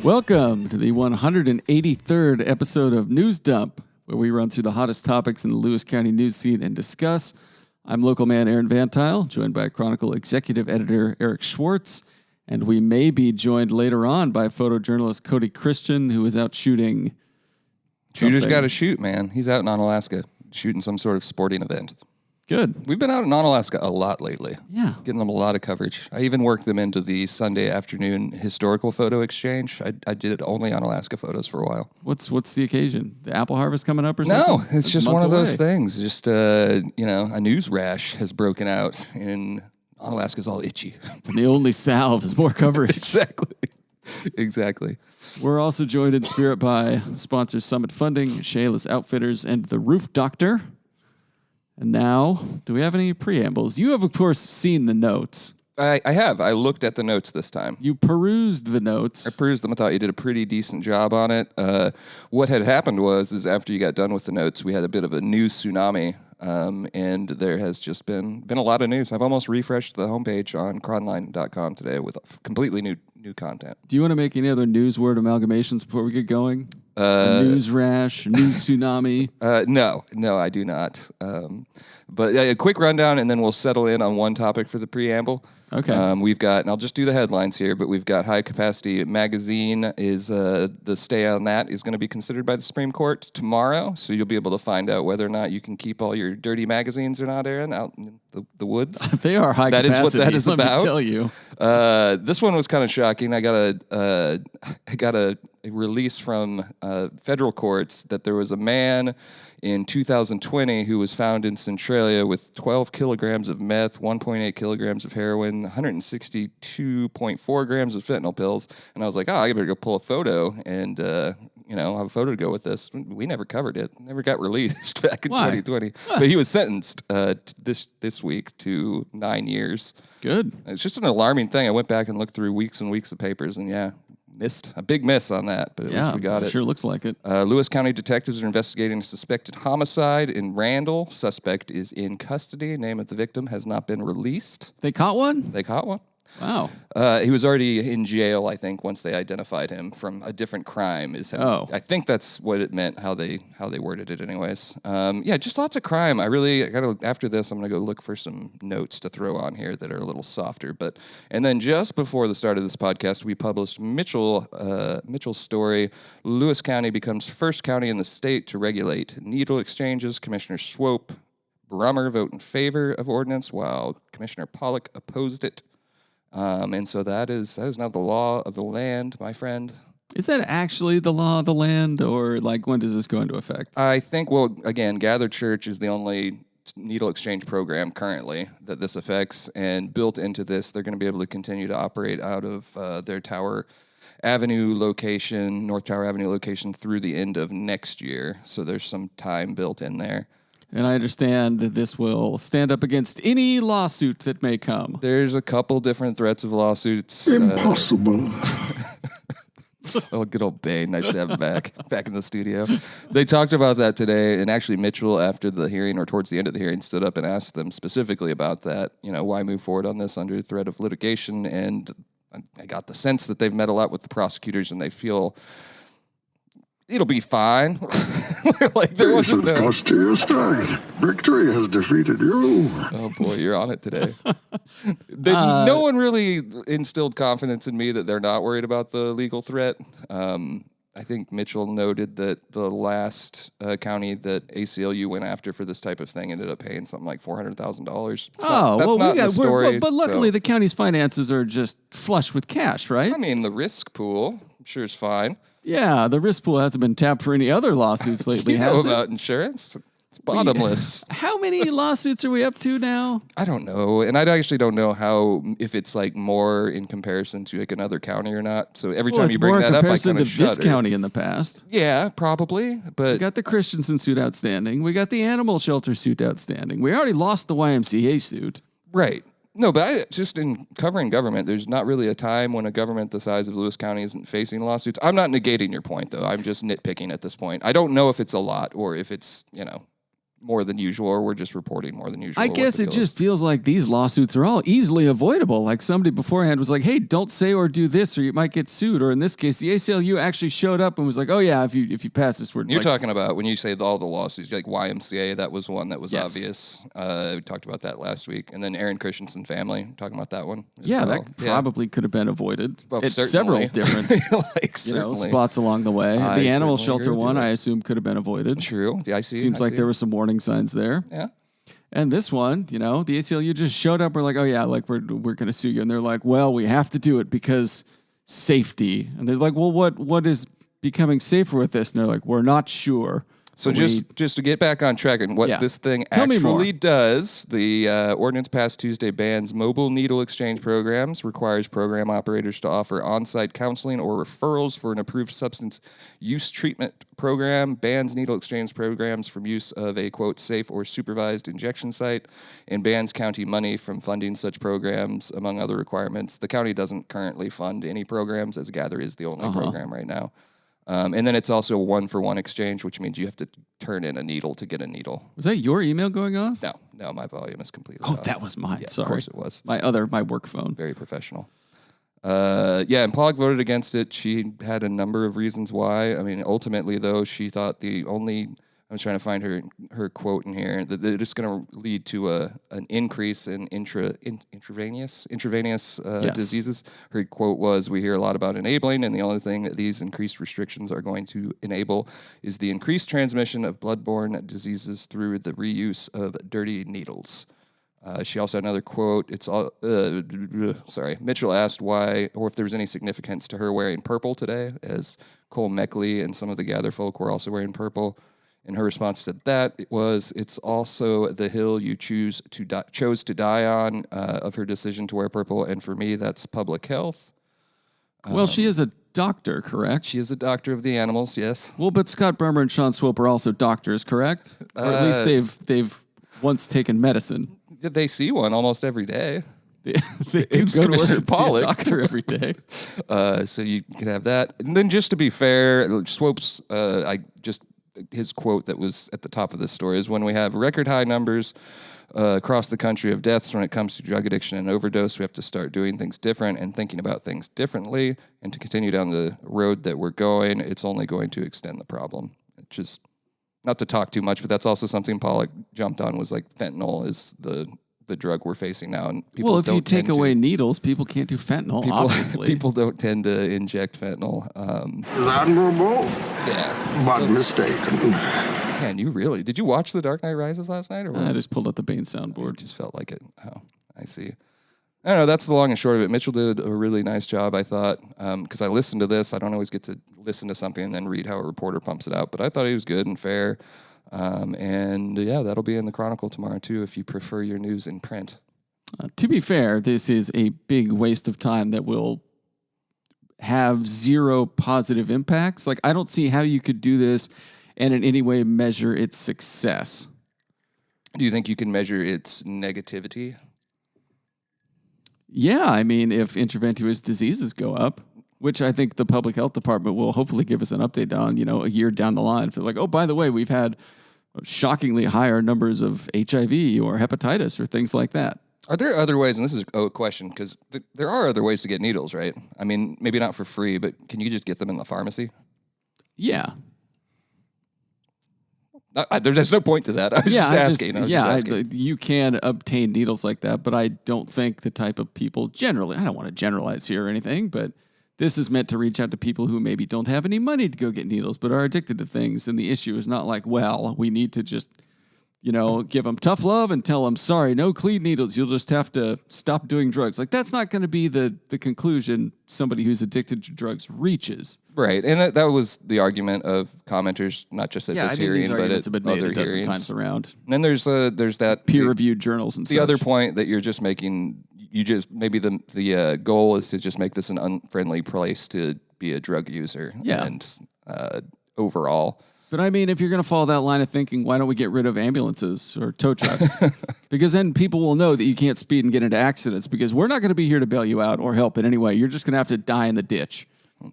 Welcome to the 183rd episode of News Dump, where we run through the hottest topics in the Lewis County news feed and discuss. I'm local man Aaron VanTuyl, joined by Chronicle executive editor Eric Schwartz, and we may be joined later on by photojournalist Cody Christian, who is out shooting something. Shooter's got to shoot, man. He's out in Onalaska shooting some sort of sporting event. Good. We've been out in Onalaska a lot lately. Yeah. Getting them a lot of coverage. I even worked them into the Sunday afternoon historical photo exchange. I did only Onalaska photos for a while. What's the occasion? The apple harvest coming up or something? No, it's just one of those things. Just, a news rash has broken out and Onalaska's all itchy. And the only salve is more coverage. Exactly. We're also joined in spirit by sponsors Summit Funding, Shayla's Outfitters, and The Roof Doctor. And now, do we have any preambles? You have, of course, seen the notes. I have. I looked at the notes this time. You perused the notes. I perused them. I thought you did a pretty decent job on it. What had happened is after you got done with the notes, we had a bit of a news tsunami, and there has just been a lot of news. I've almost refreshed the homepage on cronline.com today with completely new content. Do you want to make any other news word amalgamations before we get going? News rash, news tsunami? No, I do not. But a quick rundown, and then we'll settle in on one topic for the preamble. Okay. We've got, and I'll just do the headlines here, but we've got High Capacity Magazine is, the stay on that is going to be considered by the Supreme Court tomorrow, so you'll be able to find out whether or not you can keep all your dirty magazines or not, Aaron, out in the woods. They are high capacity. That is what that is let about. Me tell you. This one was kind of shocking. I got a release from federal courts that there was a man in 2020 who was found in Centralia with 12 kilograms of meth, 1.8 kilograms of heroin, 162.4 grams of fentanyl pills. And I was like, I better go pull a photo and, have a photo to go with this. We never covered it. Never got released back in 2020. But he was sentenced this week to 9 years. Good. It's just an alarming thing. I went back and looked through weeks and weeks of papers, and missed a big miss on that, but at least we got it. Sure looks like it. Lewis County detectives are investigating a suspected homicide in Randall. Suspect is in custody. Name of the victim has not been released. They caught one? They caught one. Wow. He was already in jail, I think, once they identified him from a different crime. I think that's what it meant, how they worded it anyways. Just lots of crime. After this, I'm going to go look for some notes to throw on here that are a little softer. And then just before the start of this podcast, we published Mitchell's story. Lewis County becomes first county in the state to regulate needle exchanges. Commissioner Swope, Brummer vote in favor of ordinance, while Commissioner Pollock opposed it. And so that is now the law of the land, my friend. Is that actually the law of the land, or when does this go into effect? I think, again, Gather Church is the only needle exchange program currently that this affects, and built into this, they're going to be able to continue to operate out of their Tower Avenue location, North Tower Avenue location, through the end of next year. So there's some time built in there. And I understand that this will stand up against any lawsuit that may come. There's a couple different threats of lawsuits. Impossible. Oh, good old Bay. Nice to have him back in the studio. They talked about that today, and actually Mitchell, after the hearing or towards the end of the hearing, stood up and asked them specifically about that. Why move forward on this under threat of litigation? And I got the sense that they've met a lot with the prosecutors, and they feel it'll be fine. There wasn't no... Victory has defeated you. Oh boy, you're on it today. No one really instilled confidence in me that they're not worried about the legal threat. I think Mitchell noted that the last county that ACLU went after for this type of thing ended up paying something like $400,000. That's not the story. But luckily, the county's finances are just flush with cash, right? I mean, the risk pool, I'm sure, is fine. Yeah, the risk pool hasn't been tapped for any other lawsuits lately, has it? About insurance? It's bottomless. How many lawsuits are we up to now? I don't know. And I actually don't know if it's more in comparison to another county or not. So every time you bring that up, I kind of shudder. This county in the past. Yeah, probably. But we got the Christensen suit outstanding. We got the animal shelter suit outstanding. We already lost the YMCA suit. Right. No, but just in covering government, there's not really a time when a government the size of Lewis County isn't facing lawsuits. I'm not negating your point, though. I'm just nitpicking at this point. I don't know if it's a lot or if it's, more than usual, or we're just reporting more than usual. I guess it just feels like these lawsuits are all easily avoidable. Like somebody beforehand was like, hey, don't say or do this or you might get sued. Or in this case, the ACLU actually showed up and was like, oh, yeah, if you pass this, we're You're talking about when you say all the lawsuits, like YMCA, that was one that was obvious. We talked about that last week. And then Aaron Christensen family, talking about that one. That probably could have been avoided at certainly. several different spots along the way. The animal shelter one, I assume, could have been avoided. True. Yeah, I see. Seems like there were some warning signs there. Yeah. And this one, the ACLU just showed up. We're like, oh, yeah, like we're going to sue you. And they're like, well, we have to do it because safety. And they're like, well, what is becoming safer with this? And they're like, we're not sure. So just to get back on track and what this thing actually does, the ordinance passed Tuesday bans mobile needle exchange programs, requires program operators to offer on-site counseling or referrals for an approved substance use treatment program, bans needle exchange programs from use of a, quote, safe or supervised injection site, and bans county money from funding such programs, among other requirements. The county doesn't currently fund any programs, as Gather is the only program right now. And then it's also a one-for-one exchange, which means you have to turn in a needle to get a needle. Was that your email going off? No, my volume is completely off. That was mine. Yeah, sorry. Of course it was. My work phone. Very professional. And Pog voted against it. She had a number of reasons why. I mean, ultimately, though, she thought I was trying to find her quote in here, that it's going to lead to an increase in intravenous diseases. Her quote was, "We hear a lot about enabling, and the only thing that these increased restrictions are going to enable is the increased transmission of bloodborne diseases through the reuse of dirty needles." She also had another quote. Mitchell asked why, or if there was any significance to her wearing purple today, as Cole Meckley and some of the Gather folk were also wearing purple. And her response to that was, "It's also the hill you chose to die on of her decision to wear purple, and for me, that's public health." Well, she is a doctor, correct? She is a doctor of the animals, yes. Well, but Scott Bremer and Sean Swope are also doctors, correct? Or at least they've once taken medicine. They see one almost every day. They do go to work and see a doctor every day. So you can have that. And then just to be fair, Swope's, his quote that was at the top of this story is, "When we have record high numbers across the country of deaths when it comes to drug addiction and overdose, we have to start doing things different and thinking about things differently. And to continue down the road that we're going, it's only going to extend the problem." It's just, not to talk too much, but that's also something Pollock jumped on, was like fentanyl is the drug we're facing now. And people if you take away needles, people can't do fentanyl, obviously. People don't tend to inject fentanyl. Admirable, yeah. but mistaken. Man, did you watch The Dark Knight Rises last night? Or what? I just pulled up the Bane soundboard. It just felt like it. Oh, I see. I don't know. That's the long and short of it. Mitchell did a really nice job, I thought, because I listened to this. I don't always get to listen to something and then read how a reporter pumps it out, but I thought he was good and fair. That'll be in the Chronicle tomorrow, too, if you prefer your news in print. To be fair, this is a big waste of time that will have zero positive impacts. Like, I don't see how you could do this and in any way measure its success. Do you think you can measure its negativity? Yeah, I mean, if intravenous diseases go up, which I think the public health department will hopefully give us an update on, a year down the line. If they're like, oh, by the way, we've had shockingly higher numbers of HIV or hepatitis or things like that. Are there other ways, and this is a question, because there are other ways to get needles, right? I mean, maybe not for free, but can you just get them in the pharmacy? Yeah. There's no point to that. I was just asking. You can obtain needles like that, but I don't think the type of people generally, I don't want to generalize here or anything, but this is meant to reach out to people who maybe don't have any money to go get needles, but are addicted to things. And the issue is not like, well, we need to just, give them tough love and tell them, sorry, no clean needles. You'll just have to stop doing drugs. Like, that's not going to be the conclusion somebody who's addicted to drugs reaches. Right. And that was the argument of commenters, not just at this hearing, but at other hearings. Times around. And then there's that peer-reviewed journals and the other point that you're just making. Maybe the goal is to just make this an unfriendly place to be a drug user. Yeah. And overall. But I mean, if you're going to follow that line of thinking, why don't we get rid of ambulances or tow trucks? Because then people will know that you can't speed and get into accidents, because we're not going to be here to bail you out or help in any way. You're just going to have to die in the ditch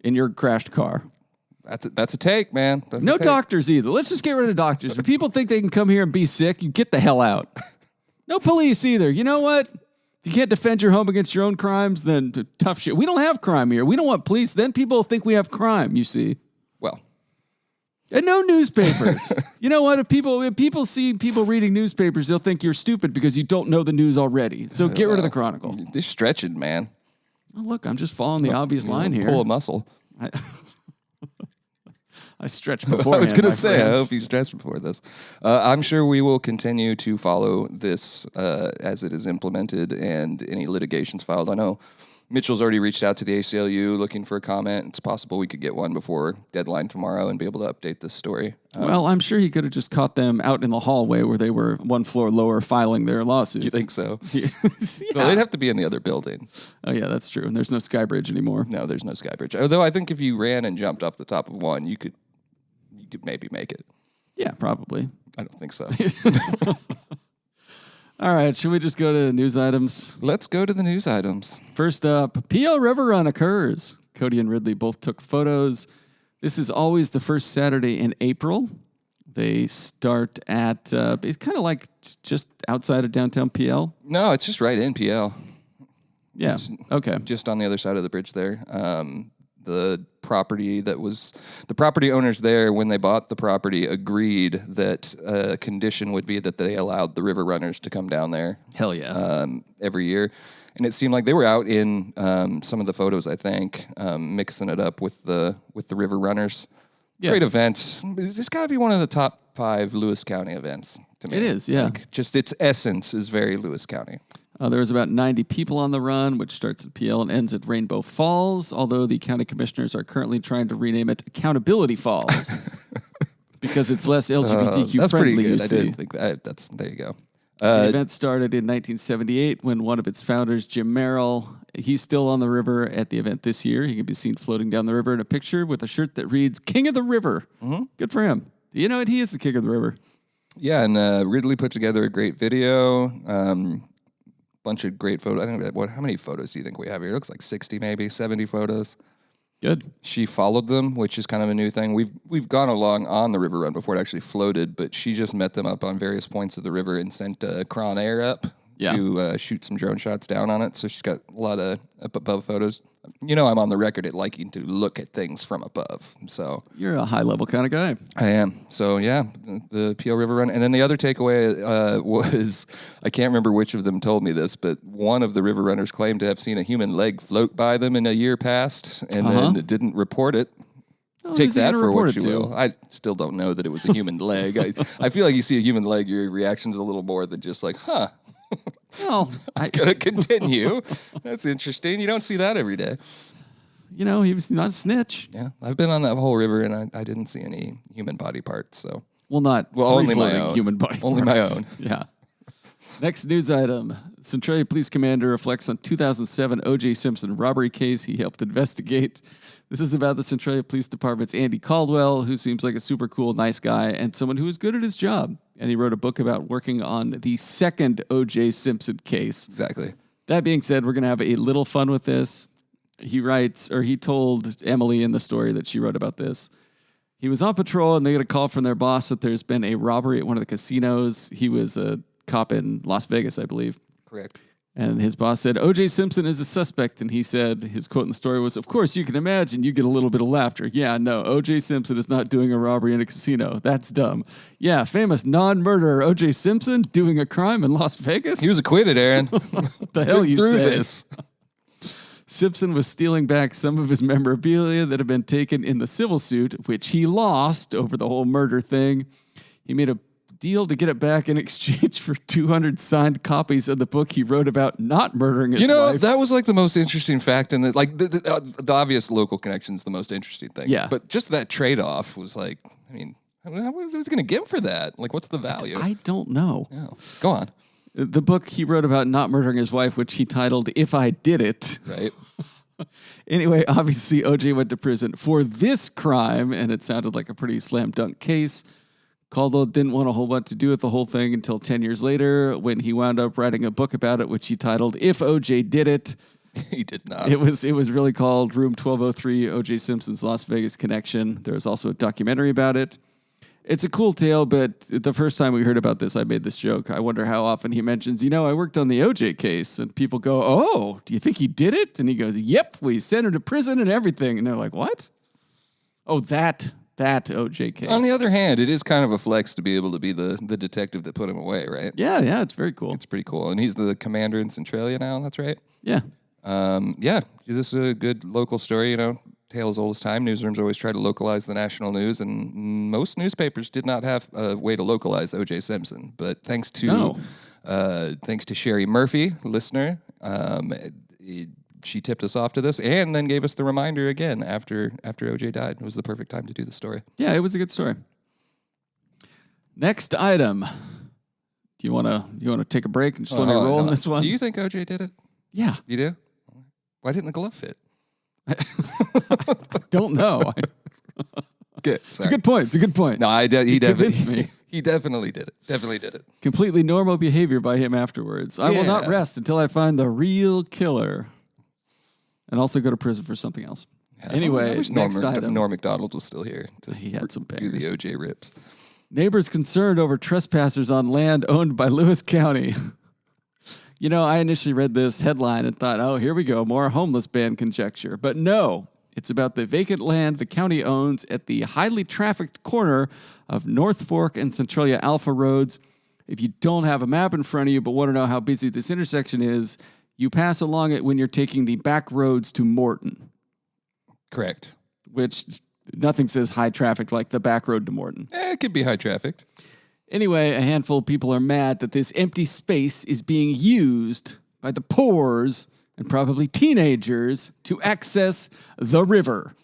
in your crashed car. That's a take, man. No doctors either. Let's just get rid of doctors. If people think they can come here and be sick, you get the hell out. No police either. You know what? If you can't defend your home against your own crimes, then tough shit. We don't have crime here. We don't want police. Then people think we have crime, you see. Well. And no newspapers. You know what? If people see people reading newspapers, they'll think you're stupid because you don't know the news already. So get rid of the Chronicle. They're stretching, man. Oh, look, I'm just following the obvious line here. Pull a muscle. I stretched before. I was going to say, I hope you stretched before this. I'm sure we will continue to follow this as it is implemented and any litigations filed. I know Mitchell's already reached out to the ACLU looking for a comment. It's possible we could get one before deadline tomorrow and be able to update this story. Well, I'm sure he could have just caught them out in the hallway where they were one floor lower filing their lawsuit. You think so? Yeah. Well, they'd have to be in the other building. Oh, yeah, that's true. And there's no sky bridge anymore. No, there's no sky bridge. Although I think if you ran and jumped off the top of one, you could maybe make it. Yeah, probably. I don't think so. All right, should we just go to news items? Let's go to the news items. First up, Pe Ell River Run occurs. Cody and Ridley both took photos. This is always the first Saturday in April. They start at, it's kind of like just outside of downtown Pe Ell. No, it's just right in Pe Ell. Yeah, okay. Just on the other side of the bridge there. The property owners there, when they bought the property, agreed that a condition would be that they allowed the river runners to come down there. Hell yeah. Every year. And it seemed like they were out in some of the photos, I think, mixing it up with the river runners. Yeah. Great events. It's got to be one of the top 5 Lewis County events to me. It is, yeah. Like, just its essence is very Lewis County. There was about 90 people on the run, which starts at Pe Ell and ends at Rainbow Falls, although the county commissioners are currently trying to rename it Accountability Falls because it's less LGBTQ that's friendly. Pretty good. You I see. didn't think that. There you go. The event started in 1978 when one of its founders, Jim Merrill, he's still on the river at the event this year. He can be seen floating down the river in a picture with a shirt that reads King of the River. Mm-hmm. Good for him. You know what? He is the King of the River. Yeah, and Ridley put together a great video. Bunch of great photos. I think how many photos do you think we have here? It looks like 60, maybe 70 photos. Good. She followed them, which is kind of a new thing. We've gone along on the river run before it actually floated, but she just met them up on various points of the river and sent Cron Air up to shoot some drone shots down on it. So she's got a lot of up above photos. You know, I'm on the record at liking to look at things from above. So you're a high level kind of guy. I am. So yeah, the Pe Ell River Run. And then the other takeaway was, I can't remember which of them told me this, but one of the river runners claimed to have seen a human leg float by them in a year past and then didn't report it. Take that for what you will. I still don't know that it was a human leg. I feel like you see a human leg, your reaction's a little more than just like, huh. Well, I'm going to continue. That's interesting. You don't see that every day. You know, he was not a snitch. Yeah, I've been on that whole river, and I didn't see any human body parts. So, only my own human body. Only parts. my own. Yeah. Next news item: Centralia Police Commander reflects on 2007 OJ Simpson robbery case he helped investigate. This is about the Centralia Police Department's Andy Caldwell, who seems like a super cool, nice guy, and someone who is good at his job. And he wrote a book about working on the second OJ Simpson case. Exactly. That being said, we're going to have a little fun with this. He told Emily in the story that she wrote about this. He was on patrol, and they got a call from their boss that there's been a robbery at one of the casinos. He was a cop in Las Vegas, I believe. Correct. And his boss said, OJ Simpson is a suspect. And he said, his quote in the story was, of course, you can imagine you get a little bit of laughter. Yeah, no, OJ Simpson is not doing a robbery in a casino. That's dumb. Yeah, famous non-murderer OJ Simpson doing a crime in Las Vegas? He was acquitted, Aaron. What the hell you through say? This. Simpson was stealing back some of his memorabilia that had been taken in the civil suit, which he lost over the whole murder thing. He made a deal to get it back in exchange for 200 signed copies of the book he wrote about not murdering his wife. That was like the most interesting fact, and the obvious local connection is the most interesting thing. Yeah, but just that trade-off was like, I mean, what was going to give for that? Like, what's the value? I don't know. Yeah. Go on. The book he wrote about not murdering his wife, which he titled "If I Did It." Right. Anyway, obviously OJ went to prison for this crime, and it sounded like a pretty slam dunk case. Caldwell didn't want a whole bunch to do with the whole thing until 10 years later when he wound up writing a book about it, which he titled If OJ Did It. He did not. It was really called Room 1203, OJ Simpson's Las Vegas Connection. There was also a documentary about it. It's a cool tale, but the first time we heard about this, I made this joke. I wonder how often he mentions, I worked on the OJ case. And people go, oh, do you think he did it? And he goes, yep, we sent him to prison and everything. And they're like, what? Oh, that OJ case. On the other hand, it is kind of a flex to be able to be the detective that put him away, right? Yeah, it's very cool. It's pretty cool. And he's the commander in Centralia now, that's right? Yeah. This is a good local story, tale as old as time. Newsrooms always try to localize the national news, and most newspapers did not have a way to localize OJ Simpson. But thanks to Sherry Murphy, listener, she tipped us off to this, and then gave us the reminder again after OJ died. It was the perfect time to do the story. Yeah, it was a good story. Next item. Do you want to take a break and just let me roll on this one? Do you think OJ did it? Yeah. You do? Why didn't the glove fit? I don't know. It's a good point. No, he convinced me. He definitely did it. Completely normal behavior by him afterwards. I will not rest until I find the real killer. And also go to prison for something else. Yeah, anyway, next item. Norm Macdonald was still here. He had some do the OJ rips. Neighbors concerned over trespassers on land owned by Lewis County. I initially read this headline and thought, oh, here we go, more homeless ban conjecture. But no, it's about the vacant land the county owns at the highly trafficked corner of North Fork and Centralia Alpha Roads. If you don't have a map in front of you but want to know how busy this intersection is, you pass along it when you're taking the back roads to Morton. Correct. Which nothing says high traffic like the back road to Morton. It could be high trafficked. Anyway, a handful of people are mad that this empty space is being used by the poors and probably teenagers to access the river.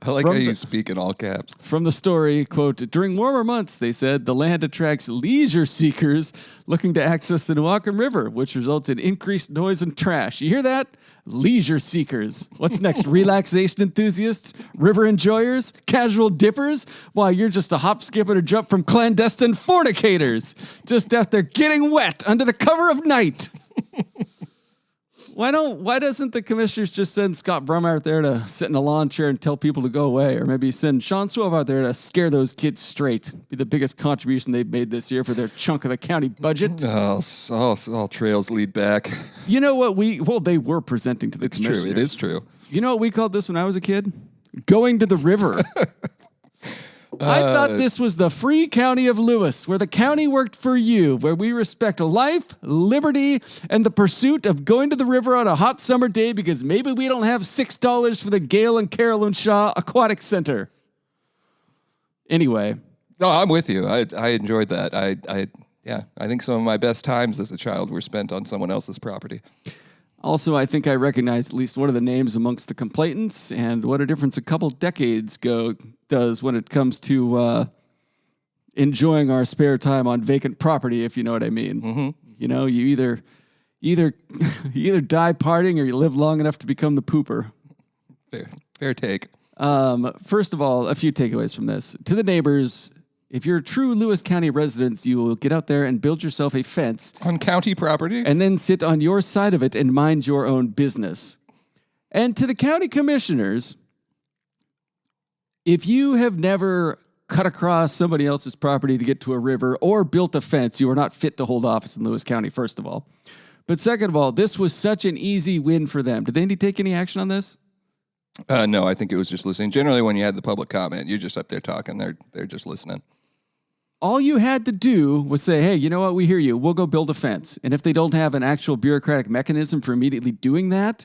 I like how you speak in all caps. From the story, quote, during warmer months, they said, the land attracts leisure seekers looking to access the Newaukum River, which results in increased noise and trash. You hear that? Leisure seekers. What's next? Relaxation enthusiasts? River enjoyers? Casual dippers? Why, you're just a hop, skip, and a jump from clandestine fornicators. Just out there getting wet under the cover of night. Why doesn't the commissioners just send Scott Brum out there to sit in a lawn chair and tell people to go away? Or maybe send Sean Swab out there to scare those kids straight. Be the biggest contribution they've made this year for their chunk of the county budget. All trails lead back. You know what they were presenting to the commissioners. It's true. It is true. You know what we called this when I was a kid? Going to the river. I thought this was the free county of Lewis, where the county worked for you, where we respect life, liberty, and the pursuit of going to the river on a hot summer day because maybe we don't have $6 for the Gail and Carolyn Shaw Aquatic Center. Anyway. No, I'm with you. I enjoyed that. I think some of my best times as a child were spent on someone else's property. Also, I think I recognize at least one of the names amongst the complainants and what a difference a couple decades ago does when it comes to enjoying our spare time on vacant property, if you know what I mean. Mm-hmm. You either die partying or you live long enough to become the pooper. Fair take. First of all, a few takeaways from this. To the neighbors, if you're true Lewis County residents, you will get out there and build yourself a fence. On county property? And then sit on your side of it and mind your own business. And to the county commissioners, if you have never cut across somebody else's property to get to a river or built a fence, you are not fit to hold office in Lewis County, first of all. But second of all, this was such an easy win for them. Did they take any action on this? No, I think it was just listening. Generally, when you had the public comment, you're just up there talking. They're just listening. All you had to do was say, hey, you know what? We hear you. We'll go build a fence. And if they don't have an actual bureaucratic mechanism for immediately doing that,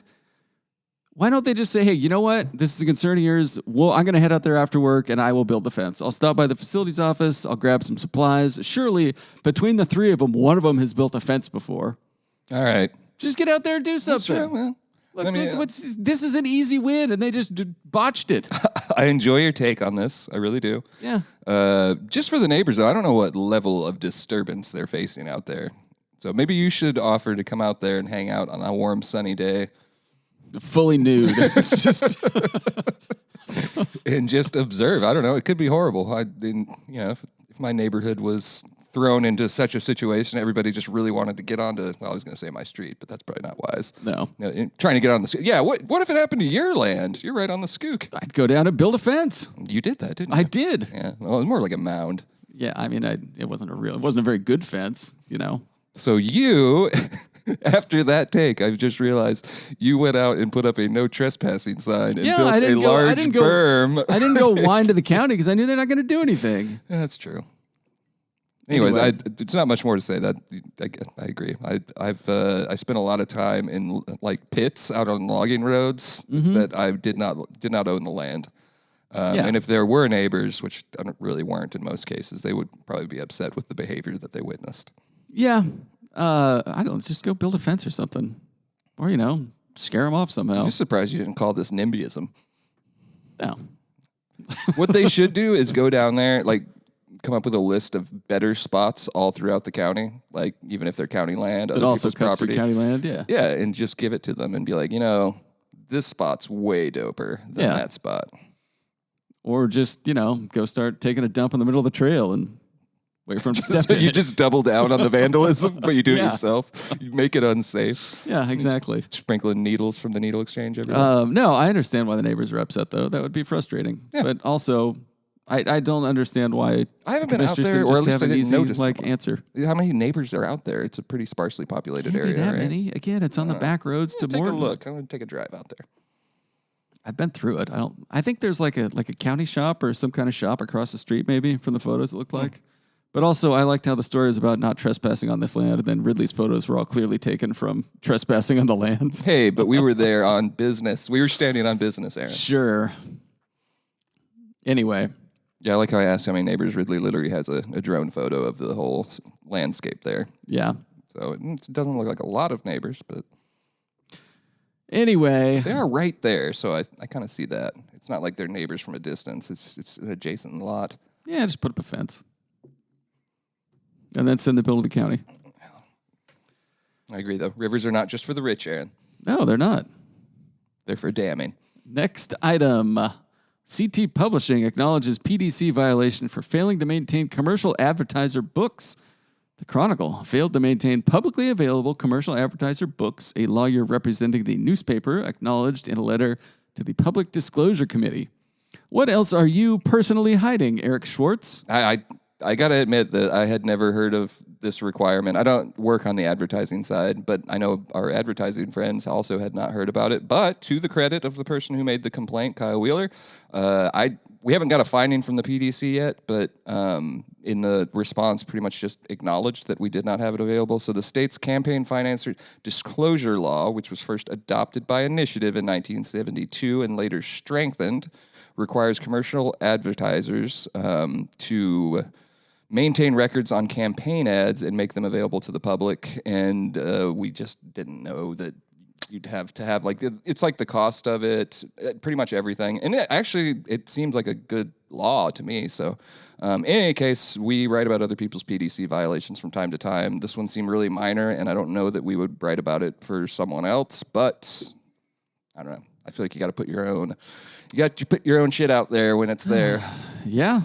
why don't they just say, hey, you know what? This is a concern of yours. Well, I'm going to head out there after work and I will build the fence. I'll stop by the facilities office. I'll grab some supplies. Surely, between the three of them, one of them has built a fence before. All right. Just get out there and do something. That's true, Look, this is an easy win, and they just botched it. I enjoy your take on this. I really do. Yeah. Just for the neighbors, though, I don't know what level of disturbance they're facing out there. So maybe you should offer to come out there and hang out on a warm, sunny day. Fully nude. It's just and just observe. I don't know. It could be horrible. If my neighborhood was thrown into such a situation. Everybody just really wanted to get onto, well, I was going to say my street, but that's probably not wise. No. Trying to get on the, yeah, what if it happened to your land? You're right on the skook. I'd go down and build a fence. You did that, didn't you? I did. Yeah, well, it was more like a mound. Yeah, I mean, it wasn't a very good fence, you know. So you, after that take, I just realized you went out and put up a no trespassing sign and built a large berm. I didn't go whine to the county because I knew they're not going to do anything. That's true. Anyways, it's not much more to say. That I agree. I spent a lot of time in like pits out on logging roads that I did not own the land. And if there were neighbors, which really weren't in most cases, they would probably be upset with the behavior that they witnessed. Yeah, just go build a fence or something, or scare them off somehow. I'm just surprised you didn't call this NIMBYism. No. What they should do is go down there, like, come up with a list of better spots all throughout the county, like even if they're county land, other people's property, county land, yeah, and just give it to them and be like, this spot's way doper than that spot. Or just go start taking a dump in the middle of the trail and wait for them to step in. You just double down on the vandalism, but you do it yourself. You make it unsafe. Yeah, exactly. Sprinkling needles from the needle exchange everywhere. No, I understand why the neighbors are upset, though. That would be frustrating. Yeah. But also, I don't understand why I haven't been out there, or at least I didn't notice. Answer. How many neighbors are out there? It's a pretty sparsely populated Can't area. Be that right? many. Again, it's on the back roads to Morton. Take a look. I'm going to take a drive out there. I've been through it. I think there's like a county shop or some kind of shop across the street, maybe from the photos it looked like. But also, I liked how the story is about not trespassing on this land, and then Ridley's photos were all clearly taken from trespassing on the land. Hey, but we were there on business. We were standing on business, Aaron. Sure. Anyway. Yeah, I like how I asked how many neighbors. Ridley literally has a drone photo of the whole landscape there. Yeah. So it doesn't look like a lot of neighbors, but... Anyway. They are right there, so I kind of see that. It's not like they're neighbors from a distance. It's an adjacent lot. Yeah, just put up a fence. And then send the bill to the county. I agree, though. Rivers are not just for the rich, Aaron. No, they're not. They're for damming. Next item. CT Publishing acknowledges PDC violation for failing to maintain commercial advertiser books. The Chronicle failed to maintain publicly available commercial advertiser books, a lawyer representing the newspaper acknowledged in a letter to the Public Disclosure Committee. What else are you personally hiding, Eric Schwartz? I got to admit that I had never heard of this requirement. I don't work on the advertising side, but I know our advertising friends also had not heard about it. But to the credit of the person who made the complaint, Kyle Wheeler, we haven't got a finding from the PDC yet, but in the response pretty much just acknowledged that we did not have it available. So the state's campaign finance disclosure law, which was first adopted by initiative in 1972 and later strengthened, requires commercial advertisers to maintain records on campaign ads and make them available to the public. And we just didn't know that you'd have to have, like, it's like the cost of it, pretty much everything. And it seems like a good law to me. So in any case, we write about other people's PDC violations from time to time. This one seemed really minor, and I don't know that we would write about it for someone else, but I don't know. I feel like you got to put your own shit out there when it's there. Yeah.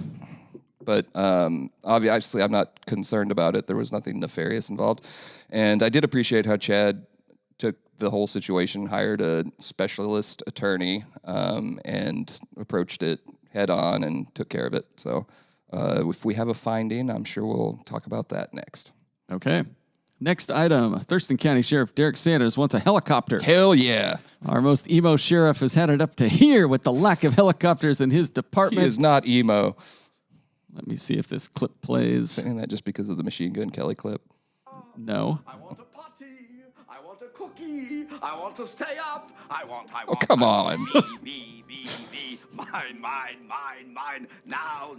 But obviously, I'm not concerned about it. There was nothing nefarious involved. And I did appreciate how Chad took the whole situation, hired a specialist attorney, and approached it head on and took care of it. So if we have a finding, I'm sure we'll talk about that next. Okay. Next item, Thurston County Sheriff Derek Sanders wants a helicopter. Hell yeah. Our most emo sheriff has had it up to here with the lack of helicopters in his department. He is not emo. Let me see if this clip plays. Saying that just because of the Machine Gun Kelly clip. No. I want a potty. I want a cookie. I want to stay up. I want. Oh, come on. Me. Mine. Now.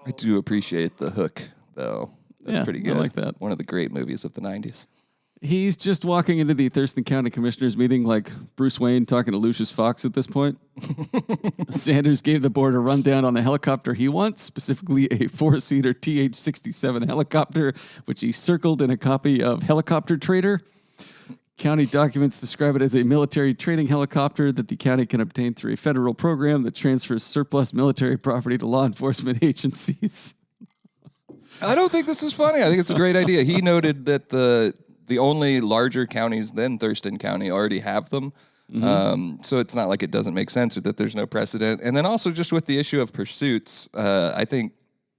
I do appreciate the hook, though. That's pretty good. I like that. One of the great movies of the 90s. He's just walking into the Thurston County Commissioners meeting like Bruce Wayne talking to Lucius Fox at this point. Sanders gave the board a rundown on the helicopter he wants, specifically a 4-seater TH-67 helicopter, which he circled in a copy of Helicopter Trader. County documents describe it as a military training helicopter that the county can obtain through a federal program that transfers surplus military property to law enforcement agencies. I don't think this is funny. I think it's a great idea. He noted that the only larger counties than Thurston County already have them. So it's not like it doesn't make sense or that there's no precedent. And then also just with the issue of pursuits, I think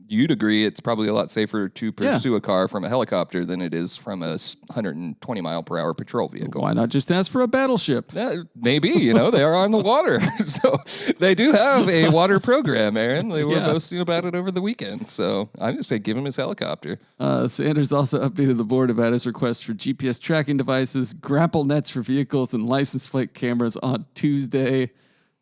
you'd agree it's probably a lot safer to pursue a car from a helicopter than it is from a 120 mile per hour patrol vehicle. Why not just ask for a battleship? Maybe, they are on the water. So they do have a water program, Aaron. They were boasting about it over the weekend. So I'm just saying give him his helicopter. Sanders also updated the board about his request for GPS tracking devices, grapple nets for vehicles, and license plate cameras on Tuesday.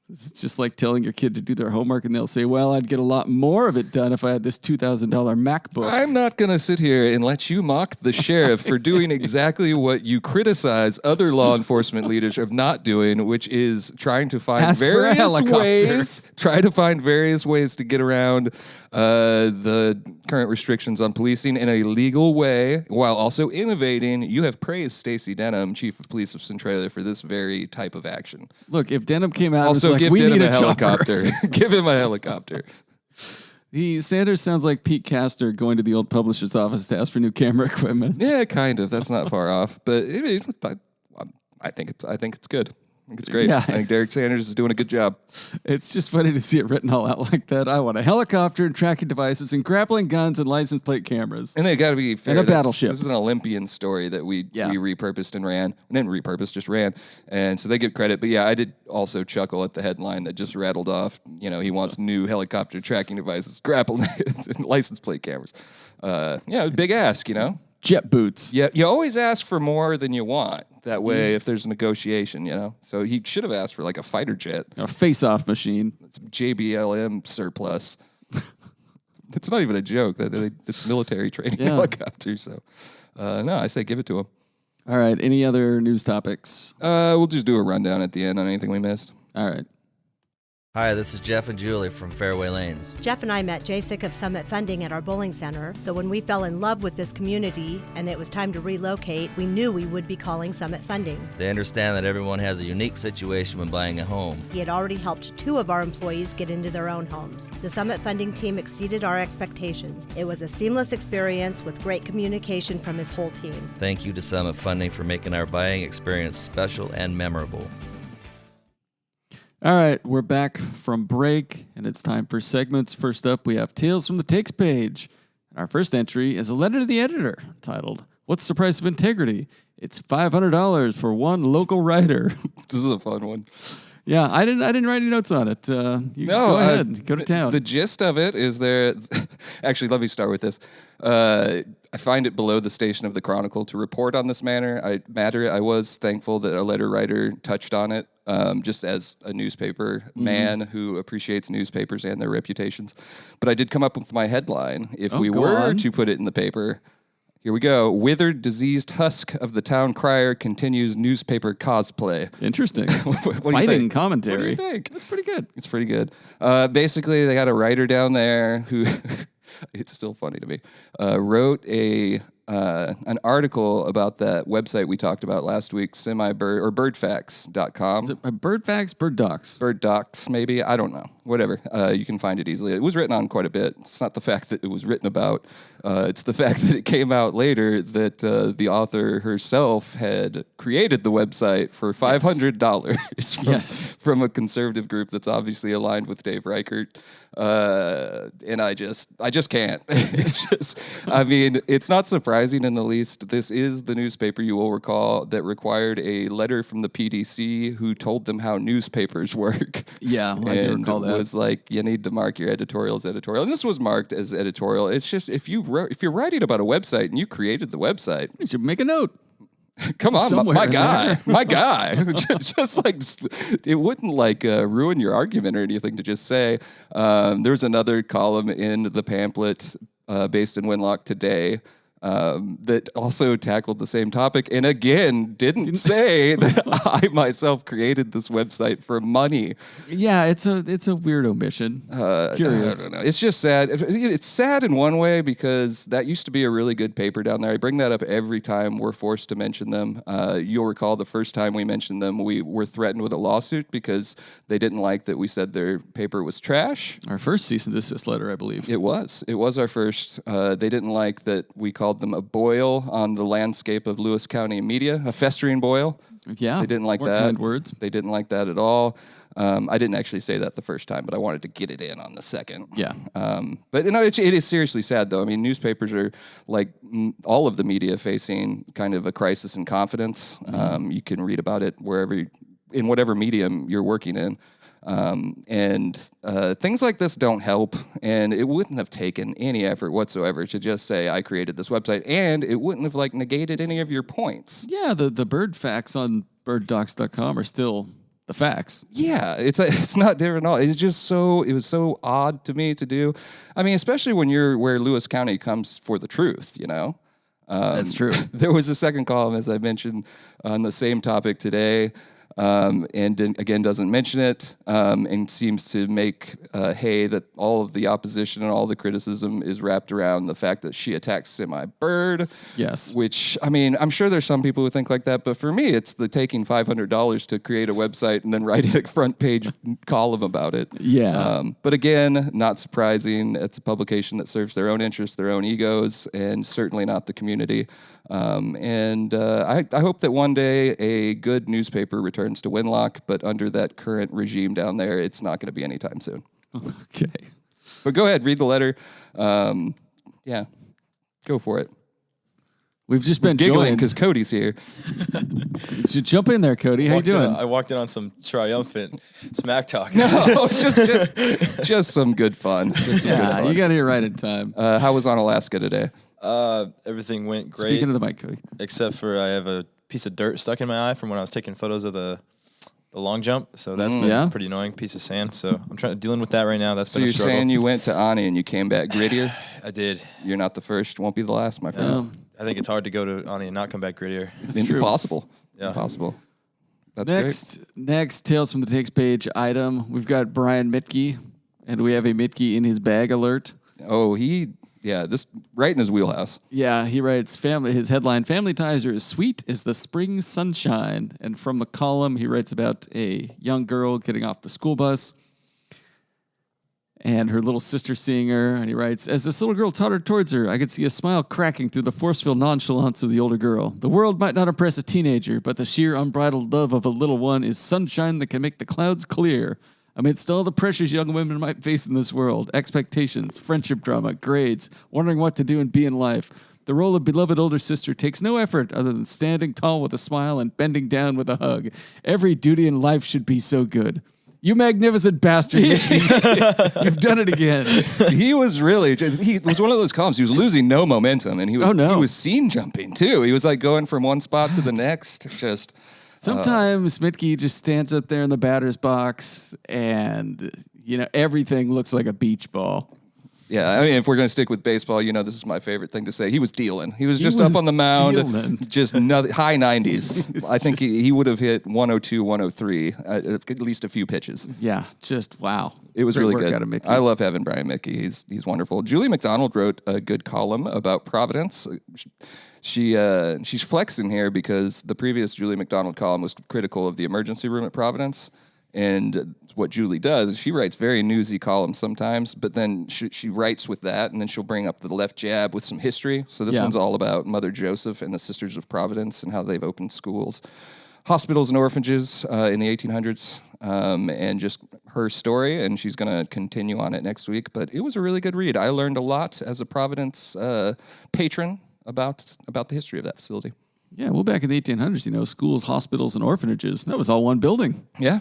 It's just like telling your kid to do their homework and they'll say, well, I'd get a lot more of it done if I had this $2,000 MacBook. I'm not going to sit here and let you mock the sheriff for doing exactly what you criticize other law enforcement leaders of not doing, which is trying to find various ways to get around the current restrictions on policing in a legal way while also innovating. You have praised Stacey Denham, chief of police of Centralia, for this very type of action. Look, if Denham came out also and was like, give we Denham need a helicopter. Give him a helicopter. Sanders sounds like Pete Castor going to the old publisher's office to ask for new camera equipment. Yeah, kind of. That's not far off, but I think it's good. I think it's great. Yeah, I think Derek Sanders is doing a good job. It's just funny to see it written all out like that. I want a helicopter and tracking devices and grappling guns and license plate cameras. And they got to be fair. And a battleship. This is an Olympian story that we repurposed and ran. And then repurposed, just ran. And so they get credit. But yeah, I did also chuckle at the headline that just rattled off. He wants new helicopter tracking devices, grapple nets, and license plate cameras. Big ask, Jet boots. Yeah, you always ask for more than you want. That way, if there's a negotiation, So he should have asked for like a fighter jet. A face-off machine. It's JBLM surplus. It's not even a joke. It's military training helicopter. So, no, I say give it to him. All right. Any other news topics? We'll just do a rundown at the end on anything we missed. All right. Hi, this is Jeff and Julie from Fairway Lanes. Jeff and I met JSIC of Summit Funding at our bowling center, so when we fell in love with this community and it was time to relocate, we knew we would be calling Summit Funding. They understand that everyone has a unique situation when buying a home. He had already helped 2 of our employees get into their own homes. The Summit Funding team exceeded our expectations. It was a seamless experience with great communication from his whole team. Thank you to Summit Funding for making our buying experience special and memorable. All right, we're back from break, and it's time for segments. First up, we have Tales from the Takes page. Our first entry is a letter to the editor titled, What's the Price of Integrity? It's $500 for one local writer. This is a fun one. Yeah, I didn't write any notes on it. Go ahead. Go to town. The gist of it is actually, let me start with this. I find it below the station of the Chronicle to report on this matter. I was thankful that a letter writer touched on it, just as a newspaper man who appreciates newspapers and their reputations. But I did come up with my headline. If we were to put it in the paper, here we go. Withered, diseased husk of the town crier continues newspaper cosplay. Interesting. What do you Fighting think? commentary. What do you think? That's pretty good. It's pretty good. Basically, they got a writer down there who, it's still funny to me, wrote an article about that website we talked about last week, birdfacts.com. Is it Birdfacts, Bird Docs? Bird Docs, maybe. I don't know. Whatever. You can find it easily. It was written on quite a bit. It's not the fact that it was written about. It's the fact that it came out later that the author herself had created the website for $500 from a conservative group that's obviously aligned with Dave Reichert. And I just can't. It's just, it's not surprising in the least. This is the newspaper, you will recall, that required a letter from the PDC who told them how newspapers work. Yeah, I do recall that. It was like, you need to mark your editorial as editorial. And this was marked as editorial. It's just, if you're writing about a website and you created the website, you should make a note. Come on, my guy. just like, it wouldn't ruin your argument or anything to just say. There's another column in the pamphlet based in Winlock today that also tackled the same topic, and again didn't say that I myself created this website for money. Yeah, it's a weird omission. Curious. I don't know. It's just sad. It's sad in one way because that used to be a really good paper down there. I bring that up every time we're forced to mention them. You'll recall the first time we mentioned them, we were threatened with a lawsuit because they didn't like that we said their paper was trash. Our first cease and desist letter, I believe. It was our first. They didn't like that we called them a boil on the landscape of Lewis County media, a festering boil. Yeah, they didn't like more that. Kind words. They didn't like that at all. I didn't actually say that the first time, but I wanted to get it in on the second. Yeah. But it is seriously sad, though. I mean, newspapers are like all of the media facing kind of a crisis in confidence. You can read about it in whatever medium you're working in. And things like this don't help, and it wouldn't have taken any effort whatsoever to just say I created this website, and it wouldn't have negated any of your points. Yeah, the bird facts on birddocs.com are still the facts. Yeah, it's not different at all. It's just it was so odd to me to do. I mean, especially when you're where Lewis County comes for the truth, you know? That's true. There was a second column, as I mentioned, on the same topic today. And again doesn't mention it, and seems to make hay that all of the opposition and all the criticism is wrapped around the fact that she attacked semi-bird. Yes. Which, I mean, I'm sure there's some people who think like that, but for me, it's the taking $500 to create a website and then writing a front page column about it. Yeah. But again, not surprising. It's a publication that serves their own interests, their own egos, and certainly not the community. I hope that one day a good newspaper returns to Winlock, but under that current regime down there, it's not going to be anytime soon. Okay. But go ahead, read the letter. Yeah, go for it. We've just been giggling joined because Cody's here. You should jump in there, Cody. How you doing? I walked in on some triumphant smack talk. No, just some good fun. You got here right in time. How was on Alaska today? Everything went great. Speaking of the mic, Cody. Except for I have a piece of dirt stuck in my eye from when I was taking photos of the long jump. So that's been pretty annoying, piece of sand. So I'm dealing with that right now. That's been a struggle. So you're saying you went to Ani and you came back grittier? I did. You're not the first. Won't be the last, my friend. I think it's hard to go to Ani and not come back grittier. It's impossible. Yeah. Impossible. That's great. Next Tales from the Takes page item. We've got Brian Mitke, and we have a Mitke in his bag alert. Oh, this right in his wheelhouse. Yeah, he writes, his headline, Family Ties are as sweet as the spring sunshine. And from the column, he writes about a young girl getting off the school bus and her little sister seeing her. And he writes, as this little girl tottered towards her, I could see a smile cracking through the forceful nonchalance of the older girl. The world might not impress a teenager, but the sheer unbridled love of a little one is sunshine that can make the clouds clear. Amidst all the pressures young women might face in this world, expectations, friendship drama, grades, wondering what to do and be in life, the role of beloved older sister takes no effort other than standing tall with a smile and bending down with a hug. Every duty in life should be so good. You magnificent bastard, Mickey. You've done it again. He was one of those columns. He was losing no momentum, and he was scene jumping, too. He was like going from one spot to the next, just... Sometimes Mitke just stands up there in the batter's box and, everything looks like a beach ball. Yeah, I mean, if we're going to stick with baseball, this is my favorate thing to say. He was dealing. He was just up on the mound, just high 90s. I think he would have hit 102, 103, at least a few pitches. Yeah, just wow. It was really good. Out of Mitke. I love having Brian Mitke. He's wonderful. Julie McDonald wrote a good column about Providence. She's flexing here because the previous Julie McDonald column was critical of the emergency room at Providence. And what Julie does is she writes very newsy columns sometimes, but then she writes with that, and then she'll bring up the left jab with some history. So this one's all about Mother Joseph and the Sisters of Providence and how they've opened schools, hospitals, and orphanages in the 1800s, and just her story. And she's going to continue on it next week. But it was a really good read. I learned a lot as a Providence patron about the history of that facility. Yeah, well, back in the 1800s, schools, hospitals, and orphanages, that was all one building. Yeah.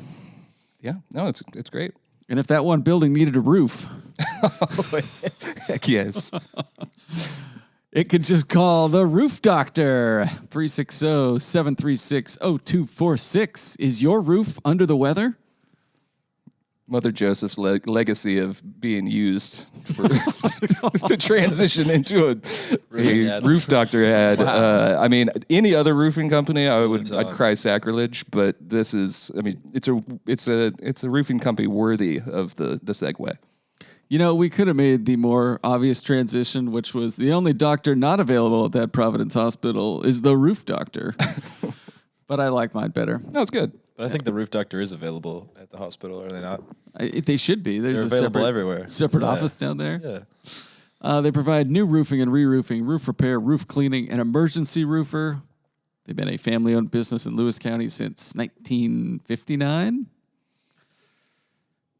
Yeah, no, it's great. And if that one building needed a roof, heck yes. It could just call the Roof Doctor, 360-736-0246. Is your roof under the weather? Mother Joseph's legacy of being used to transition into a roof doctor ad. Wow. I mean, any other roofing company, I'd cry sacrilege, but this is. I mean, it's a roofing company worthy of the segue. You know, we could have made the more obvious transition, which was the only doctor not available at that Providence hospital is the roof doctor. But I like mine better. No, it's good. But I think the roof doctor is available at the hospital, are they not? They should be. They're available everywhere. Separate office down there. Yeah. They provide new roofing and re-roofing, roof repair, roof cleaning, and emergency roofer. They've been a family-owned business in Lewis County since 1959.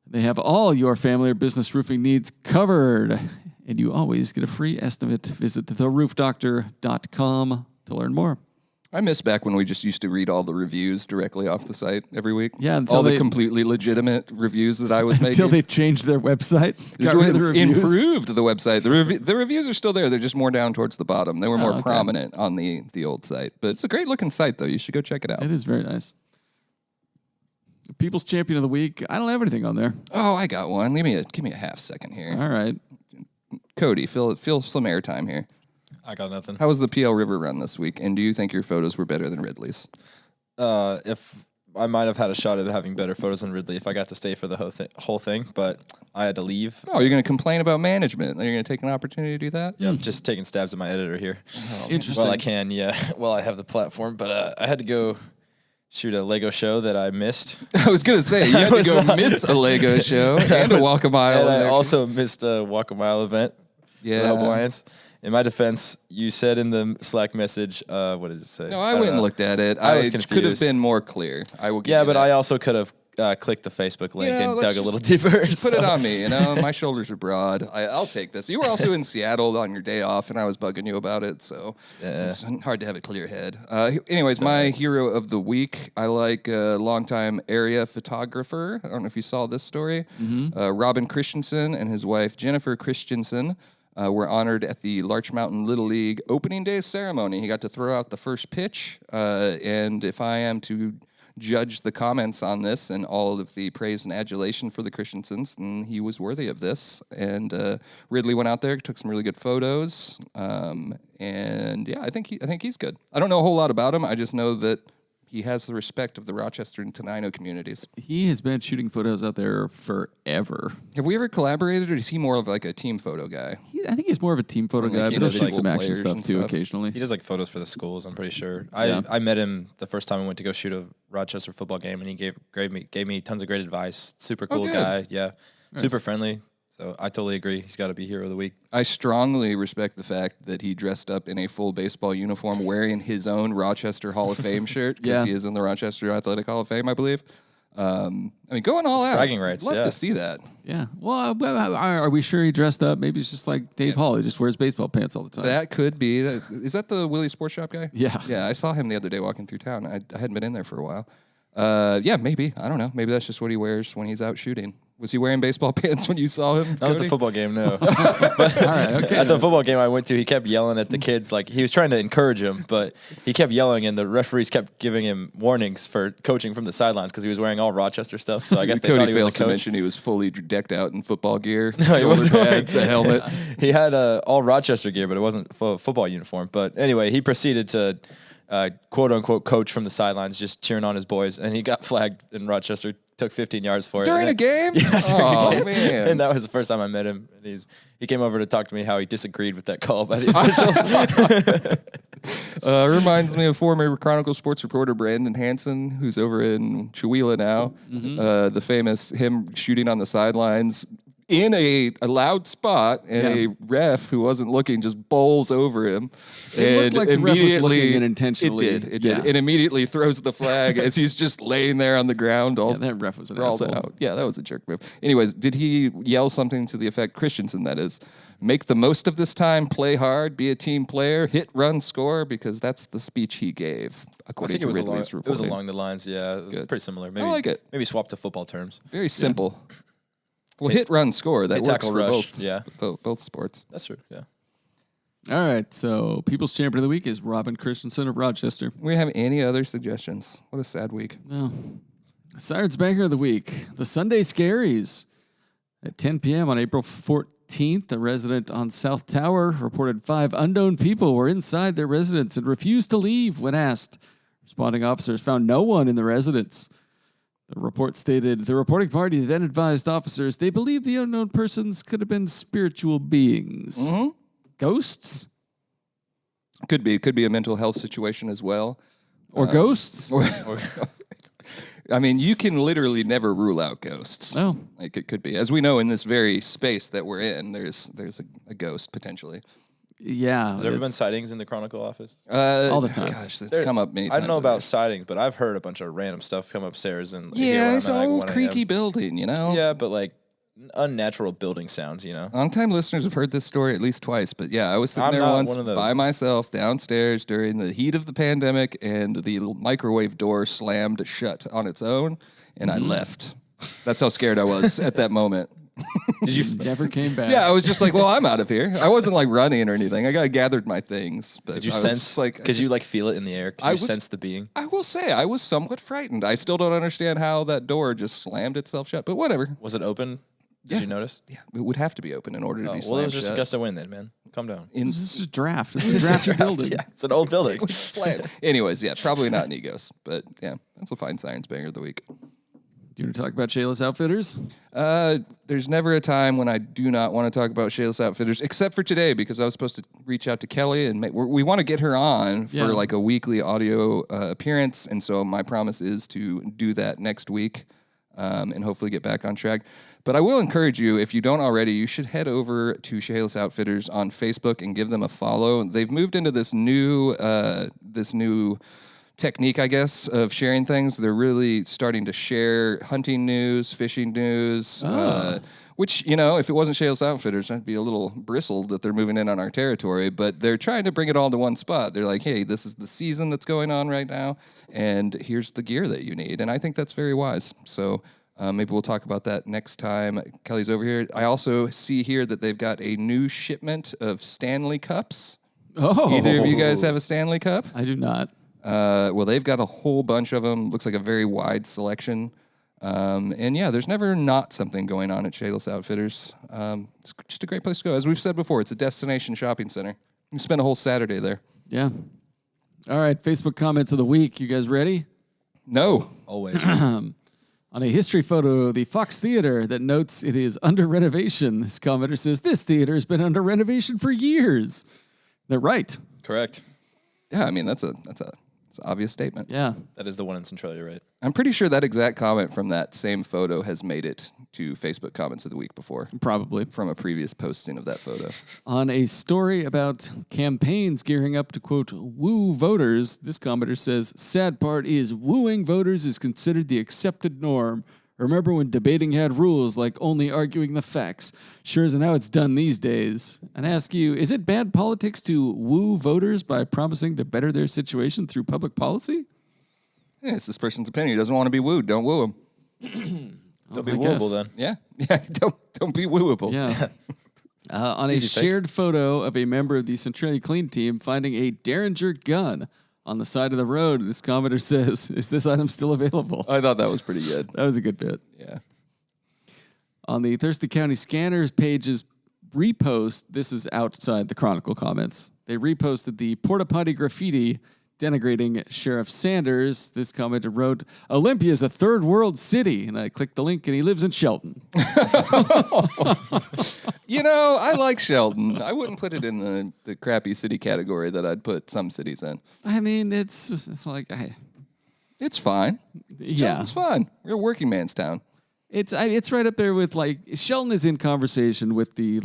They have all your family or business roofing needs covered, and you always get a free estimate. Visit theroofdoctor.com to learn more. I miss back when we just used to read all the reviews directly off the site every week. Yeah, all the completely legitimate reviews that I was making. Until they changed their website. Improved the website. The reviews are still there. They're just more down towards the bottom. They were more prominent on the old site. But it's a great looking site, though. You should go check it out. It is very nice. People's Champion of the Week. I don't have anything on there. Oh, I got one. Give me a half second here. All right. Cody, fill some airtime here. I got nothing. How was the Pe Ell River Run this week? And do you think your photos were better than Ridley's? If I might have had a shot at having better photos than Ridley if I got to stay for the whole thing, but I had to leave. Oh, you're going to complain about management? You're going to take an opportunity to do that? Yeah, I'm just taking stabs at my editor here. Oh, interesting. Well, I can, yeah. Well, I have the platform, but I had to go shoot a Lego show that I missed. I was going to say, you had to go miss a Lego show and a Walk a Mile. And I also missed a Walk a Mile event. Yeah. For the Help Alliance. In my defense, you said in the Slack message, what did it say? No, I went and looked at it. I was confused. Could have been more clear. I will. Yeah, but I also could have clicked the Facebook link and dug a little deeper. Put it on me. My shoulders are broad. I'll take this. You were also in Seattle on your day off, and I was bugging you about it, so it's hard to have a clear head. Anyways, my hero of the week, I like a longtime area photographer. I don't know if you saw this story. Robin Christensen and his wife Jennifer Christensen were honored at the Larch Mountain Little League opening day ceremony. He got to throw out the first pitch, and if I am to judge the comments on this and all of the praise and adulation for the Christensens, then he was worthy of this. And Ridley went out there, took some really good photos, and yeah, I think he's good. I don't know a whole lot about him. I just know that he has the respect of the Rochester and Tenino communities. He has been shooting photos out there forever. Have we ever collaborated, or is he more of like a team photo guy? I think he's more of a team photo guy, but he'll shoot some action stuff too occasionally. He does like photos for the schools, I'm pretty sure. I met him the first time I went to go shoot a Rochester football game, and he gave me tons of great advice. Super cool guy. Yeah. Nice. Super friendly. So I totally agree. He's got to be hero of the week. I strongly respect the fact that he dressed up in a full baseball uniform wearing his own Rochester Hall of Fame shirt, because he is in the Rochester Athletic Hall of Fame, I believe. I mean, going all out. Bragging rights. Love to see that. Yeah. Well, are we sure he dressed up? Maybe it's just like Dave Hall. He just wears baseball pants all the time. That could be. Is that the Willie's Sports Shop guy? Yeah. Yeah, I saw him the other day walking through town. I hadn't been in there for a while. Yeah, maybe. I don't know. Maybe that's just what he wears when he's out shooting. Was he wearing baseball pants when you saw him? Not at the football game, no. But, all right, okay. At the football game I went to, he kept yelling at the kids. Like, he was trying to encourage them, but he kept yelling, and the referees kept giving him warnings for coaching from the sidelines because he was wearing all Rochester stuff. So I guess they thought he was a coach. To mention he was fully decked out in football gear. No, he wasn't wearing a helmet. He had all Rochester gear, but it wasn't football uniform. But anyway, he proceeded to quote unquote coach from the sidelines, just cheering on his boys, and he got flagged in Rochester. Took 15 yards for it. During a game? Yeah, during a game. Man. And that was the first time I met him. And he came over to talk to me how he disagreed with that call by the officials. Reminds me of former Chronicle sports reporter Brandon Hansen, who's over in Chewelah now. The famous him shooting on the sidelines in a loud spot, and a ref who wasn't looking just bowls over him. It looked like the ref was looking unintentionally. It did. And immediately throws the flag as he's just laying there on the ground. All that ref was an sprawled out. Yeah, that was a jerk move. Anyways, did he yell something to the effect, Christensen, that is, make the most of this time, play hard, be a team player, hit, run, score, because that's the speech he gave, according to Ridley's reporting. It was along the lines, yeah. It was pretty similar. Maybe, I like it. Maybe swap to football terms. Very simple. Well, hit, run, score. That works tackle, for rush. both sports. That's true, yeah. All right, so People's Champion of the Week is Robin Christensen of Rochester. We have any other suggestions? What a sad week. No. Sirens Banger of the Week. The Sunday Scaries. At 10 p.m. on April 14th, a resident on South Tower reported 5 unknown people were inside their residence and refused to leave when asked. Responding officers found no one in the residence. The report stated the reporting party then advised officers they believe the unknown persons could have been spiritual beings. Mm-hmm. Ghosts? Could be a mental health situation as well. Or ghosts? I mean, you can literally never rule out ghosts. Oh. Like it could be. As we know in this very space that we're in, there's a ghost potentially. Yeah. Has there ever been sightings in the Chronicle office? All the time. Gosh, it's come up many times. I don't know about sightings, but I've heard a bunch of random stuff come upstairs. And yeah, it's an old creaky building, you know? Yeah, but like unnatural building sounds, you know? Long-time listeners have heard this story at least twice, but yeah, I was sitting there once by myself downstairs during the heat of the pandemic, and the microwave door slammed shut on its own, and I left. That's how scared I was at that moment. Did you never came back? Yeah, I was just like, well, I'm out of here. I wasn't like running or anything. I gathered my things. But did you sense, could you like feel it in the air? Could you sense the being? I will say, I was somewhat frightened. I still don't understand how that door just slammed itself shut, but whatever. Was it open? Did you notice? Yeah, it would have to be open in order to be slammed. Well, it was just shut. a gust of wind then, man. Calm down. This is a draft. It's a draft building. Yeah, it's an old building. It was slammed. Anyways, yeah, probably not Negos, but yeah, that's a fine Sirens Banger of the Week. Do you want to talk about Shayless Outfitters? There's never a time when I do not want to talk about Shayless Outfitters, except for today, because I was supposed to reach out to Kelly and we want to get her on for like a weekly audio appearance, and so my promise is to do that next week and hopefully get back on track. But I will encourage you, if you don't already, you should head over to Shayless Outfitters on Facebook and give them a follow. They've moved into this new technique, I guess, of sharing things. They're really starting to share hunting news, fishing news, which, you know, if it wasn't Shayless Outfitters, I'd be a little bristled that they're moving in on our territory. But they're trying to bring it all to one spot. They're like, hey, this is the season that's going on right now, and here's the gear that you need. And I think that's very wise. So maybe we'll talk about that next time Kelly's over here. I also see here that they've got a new shipment of Stanley Cups. Oh. Either of you guys have a Stanley Cup? I do not. Well, they've got a whole bunch of them. Looks like a very wide selection. And yeah, there's never not something going on at Shayless Outfitters. It's just a great place to go. As we've said before, it's a destination shopping center. You can spend a whole Saturday there. Yeah. All right, Facebook comments of the week. You guys ready? No. Always. On a history photo of the Fox Theater that notes it is under renovation, this commenter says, this theater has been under renovation for years. They're right. Correct. Yeah, I mean, that's an obvious statement. Yeah. That is the one in Centralia, right? I'm pretty sure that exact comment from that same photo has made it to Facebook comments of the week before. Probably. From a previous posting of that photo. On a story about campaigns gearing up to, quote, woo voters, this commenter says, sad part is wooing voters is considered the accepted norm. Remember when debating had rules like only arguing the facts? Sure isn't how it's done these days. And I ask you, is it bad politics to woo voters by promising to better their situation through public policy? Yeah, it's this person's opinion. He doesn't want to be wooed. Don't woo him. Don't be wooable then. Yeah. Don't be wooable. Yeah. On a shared photo of a member of the Centralia Clean Team finding a Derringer gun on the side of the road, this commenter says, is this item still available? I thought that was pretty good. That was a good bit. Yeah. On the Thurston County Scanners page's repost, this is outside the Chronicle comments. They reposted the porta potty graffiti denigrating Sheriff Sanders. This commenter wrote, Olympia is a third world city. And I clicked the link and he lives in Shelton. You know, I like Shelton. I wouldn't put it in the crappy city category that I'd put some cities in. I mean, it's like... It's fine. Yeah. It's fine. We're a working man's town. It's right up there with, like, Shelton is in conversation with the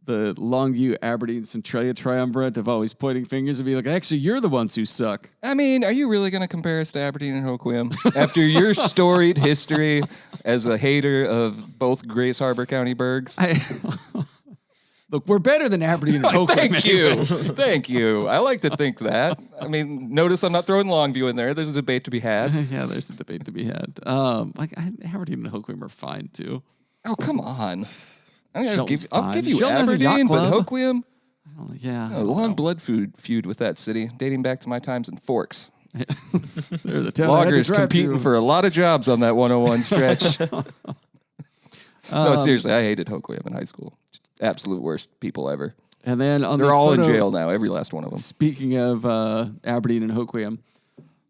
Longview, Aberdeen, Centralia triumvirate of always pointing fingers and be like, actually, you're the ones who suck. I mean, are you really going to compare us to Aberdeen and Hoquiam? After your storied history as a hater of both Grace Harbor County burgs? Look, we're better than Aberdeen and Hoquiam. Thank you. Thank you. I like to think that. I mean, notice I'm not throwing Longview in there. There's a debate to be had. Yeah, there's a debate to be had. Aberdeen and Hoquiam are fine, too. Oh, come on. I'll give Shelton you has a yacht Aberdeen, but club. Hoquiam, Yeah. a long blood feud with that city, dating back to my times in Forks. They're the town Loggers competing for a lot of jobs on that 101 stretch. No, seriously, I hated Hoquiam in high school. Absolute worst people ever. And then they're all in jail now, every last one of them. Speaking of Aberdeen and Hoquiam,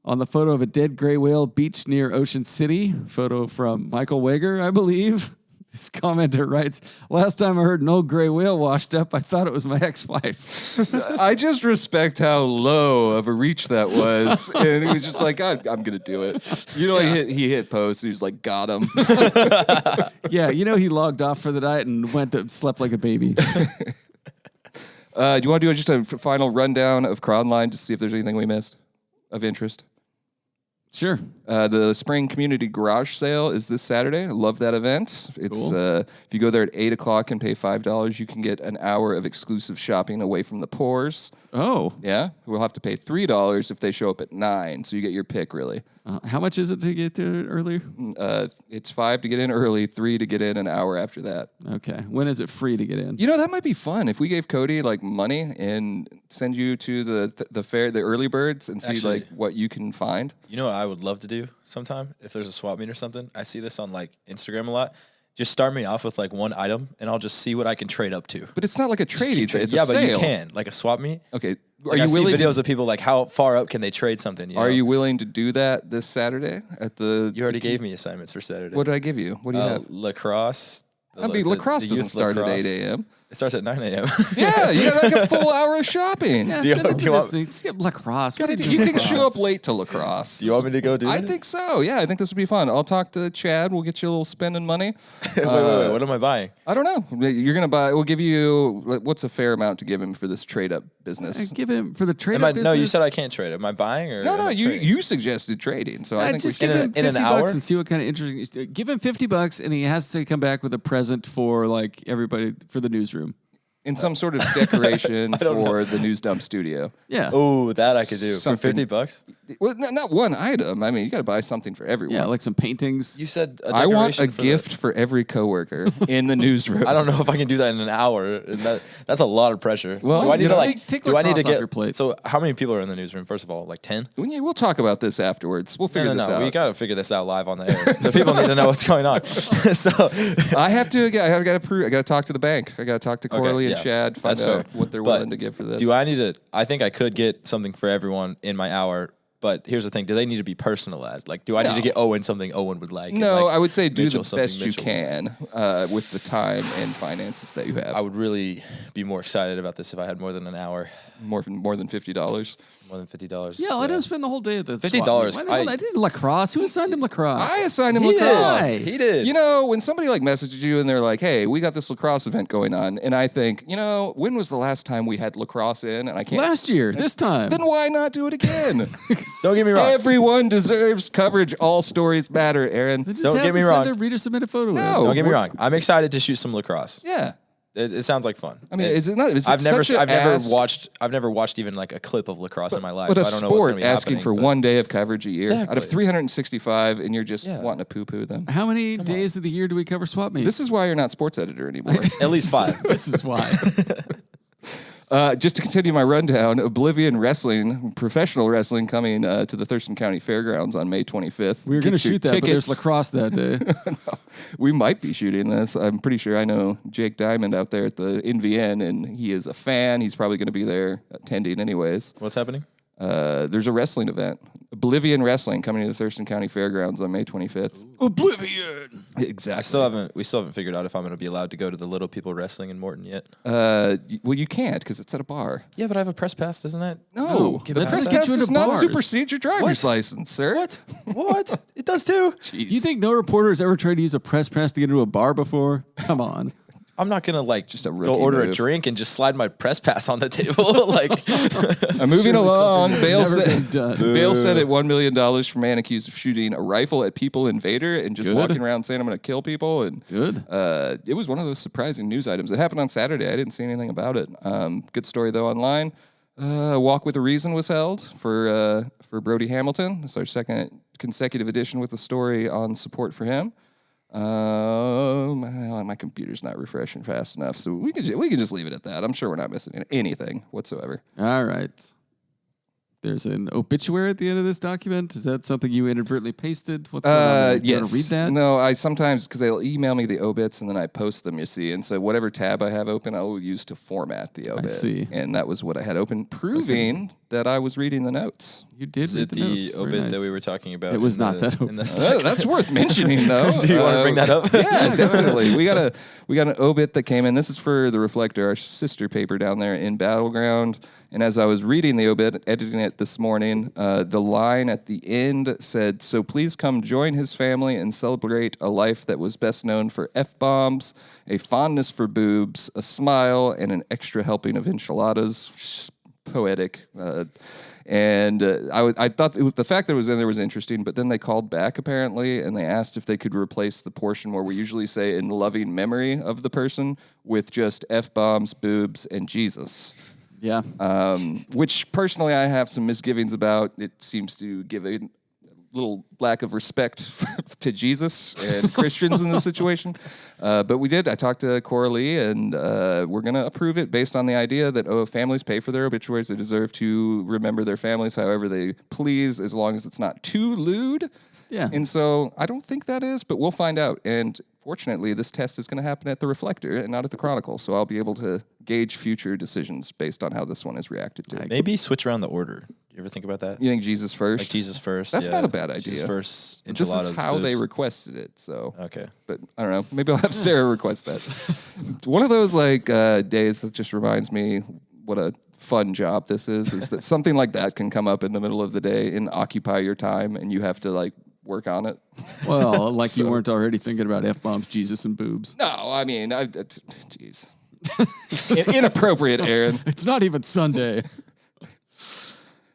on the photo of a dead gray whale beached near Ocean City, photo from Michael Wager, I believe. This commenter writes, last time I heard an old gray whale washed up, I thought it was my ex-wife. I just respect how low of a reach that was. And he was just like, I'm going to do it. You know, he hit post. And he was like, got him. Yeah, you know, he logged off for the night and went to slept like a baby. Do you want to do just a final rundown of Cronline to see if there's anything we missed of interest? Sure. The Spring Community Garage Sale is this Saturday. I love that event. It's cool. If you go there at 8 o'clock and pay $5, you can get an hour of exclusive shopping away from the poors. Oh. Yeah. We'll have to pay $3 if they show up at 9, so you get your pick, really. How much is it to get there earlier? It's $5 to get in early, $3 to get in an hour after that. Okay. When is it free to get in? You know, that might be fun if we gave Cody like money and send you to the fair, the early birds, and see Actually, like what you can find. You know what I would love to do sometime if there's a swap meet or something? I see this on like Instagram a lot. Just start me off with like one item, and I'll just see what I can trade up to. But it's not like a trading thing. It's yeah, a but sale. you can like a swap meet. Okay. Like, Are I you see willing? videos of people like how far up can they trade something? Are you willing to do that this Saturday at the? You already gave me assignments for Saturday. What did I give you? What do you have? Lacrosse. Lacrosse doesn't start at 8 a.m. It starts at 9 a.m. Yeah, you got like a full hour of shopping. Yeah, Do you- send it do to you this want- thing. Skip lacrosse. You can show up late to lacrosse. Do you want me to go do I that? think so. Yeah, I think this would be fun. I'll talk to Chad. We'll get you a little spending money. wait. What am I buying? I don't know. You're gonna buy. We'll give you. What's a fair amount to give him for this trade up business? Give him for the trade Am up I, business. no, you said I can't trade. Am I buying or No, am I you trading? you suggested trading, so I think just we give should. him in an $50 hour? and see what kind of interesting. Give him $50 and he has to come back with a present for like everybody for the newsroom. In some sort of decoration for the News Dump studio. Yeah. Oh, that I could do Something- for $50. Well, not one item. I mean, you got to buy something for everyone. Yeah, like some paintings. You said a I want a decoration for gift for every coworker in the newsroom. I don't know if I can do that in an hour. And that's a lot of pressure. Well, do I need just to like? take do I need to lacrosse off get? your plate. So, how many people are in the newsroom? First of all, like 10. We'll talk about this afterwards. We'll figure this out. We gotta figure this out live on the air. The people need to know what's going on. So, I have to. I got to talk to the bank. I got to talk to Corley and yeah. Chad. Find That's out fair. what they're But willing to give for this. do I need to? I think I could get something for everyone in my hour. But here's the thing: do they need to be personalized? Like, do I need to get Owen something Owen would like? No, and like I would say do Mitchell the something best you Mitchell would like? can with the time and finances that you have. I would really be more excited about this if I had more than an hour, more than $50. more than $50. Yeah, let him spend the whole day at the $50. swap meet. I did lacrosse. Who assigned him lacrosse? I assigned him He lacrosse. did. He did. You know, when somebody like messages you and they're like, "Hey, we got this lacrosse event going on," and I think, you know, when was the last time we had lacrosse in? And I can't. Last year, this time. Then why not do it again? Don't get me wrong. Everyone deserves coverage. All stories matter, Aaron. Just Don't have get me him wrong. Send a reader submitted photo. No. Don't get me wrong. I'm excited to shoot some lacrosse. Yeah. It sounds like fun. I mean, is it not? I've never watched even like a clip of lacrosse in my life, But so a I don't know what's going sport to be asking happening. for but- one day of coverage a year out of Exactly. 365, and you're just Yeah. wanting to poo-poo them. How many days of the year do we cover swap meets? This is why you're not sports editor anymore. At least 5. This is why. Just to continue my rundown, Oblivion Wrestling, professional wrestling, coming to the Thurston County Fairgrounds on May 25th. We were going to Get your shoot that, but there's tickets. lacrosse that day. We might be shooting this. I'm pretty sure I know Jake Diamond out there at the NVN, and he is a fan. He's probably going to be there attending anyways. What's happening? There's a wrestling event. Oblivion Wrestling coming to the Thurston County Fairgrounds on May 25th. Oblivion. Exactly. We still haven't figured out if I'm going to be allowed to go to the Little People Wrestling in Morton yet. Well, you can't because it's at a bar. Yeah, but I have a press pass, doesn't that? No, give the it press back. Get pass you into does not bars. supersede your driver's license, sir. What? What? It does too. Do you think no reporter has ever tried to use a press pass to get into a bar before? Come on. I'm not going to like Just a go rookie order a move. drink and just slide my press pass on the table. Like, I'm moving along. Bale never been said, done. Bale said at $1 million for man accused of shooting a rifle at people in Vader and just Good. walking around saying, "I'm going to kill people." And Good. it was one of those surprising news items. It happened on Saturday. I didn't see anything about it. Good story though online. Walk with a Reason was held for Brody Hamilton. It's our second consecutive edition with a story on support for him. My computer's not refreshing fast enough, so we can just leave it at that. I'm sure we're not missing anything whatsoever. All right. There's an obituary at the end of this document. Is that something you inadvertently pasted? What's going on? You Yes. want to read that? No, I sometimes, because they'll email me the obits and then I post them, you see. And so whatever tab I have open, I will use to format the obit. I see. And that was what I had open, proving that I was reading the notes. You did Is read it the the notes. Very obit nice. that we were talking about? It was in not the- that in the obit. Slack? That's worth mentioning, though. Do you want to bring that up? Yeah, definitely. We got an obit that came in. This is for the Reflector, our sister paper down there in Battleground. And as I was reading the obit, editing it this morning, the line at the end said, "So please come join his family and celebrate a life that was best known for F-bombs, a fondness for boobs, a smile, and an extra helping of enchiladas." Poetic. I thought the fact that it was in there was interesting, but then they called back apparently, and they asked if they could replace the portion where we usually say "in loving memory of the person" with just F-bombs, boobs, and Jesus. Yeah. Which personally I have some misgivings about. It seems to give a little lack of respect to Jesus and Christians in this situation. But we did. I talked to Coralie, and we're going to approve it based on the idea that, families pay for their obituaries. They deserve to remember their families however they please, as long as it's not too lewd. Yeah. And so I don't think that is, but we'll find out. And fortunately, this test is going to happen at the Reflector and not at the Chronicle. So I'll be able to gauge future decisions based on how this one is reacted to. Maybe switch around the order. You ever think about that? You think Jesus first? Like Jesus first. That's yeah. not a bad idea. Jesus first. This Enchiladas. is how they boobs. requested it. So Okay. But I don't know. Maybe I'll have Sarah request that. It's one of those days that just reminds me what a fun job this is that something like that can come up in the middle of the day and occupy your time, and you have to work on it. Well, like you weren't already thinking about F-bombs, Jesus, and boobs. No, I mean, jeez. Inappropriate, Aaron. It's not even Sunday.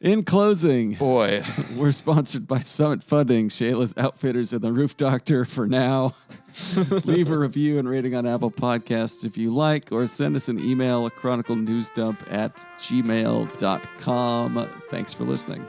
In closing, Boy. we're sponsored by Summit Funding, Shayla's Outfitters, and the Roof Doctor for now. Leave a review and rating on Apple Podcasts if you like, or send us an email at chroniclenewsdump@gmail.com. Thanks for listening.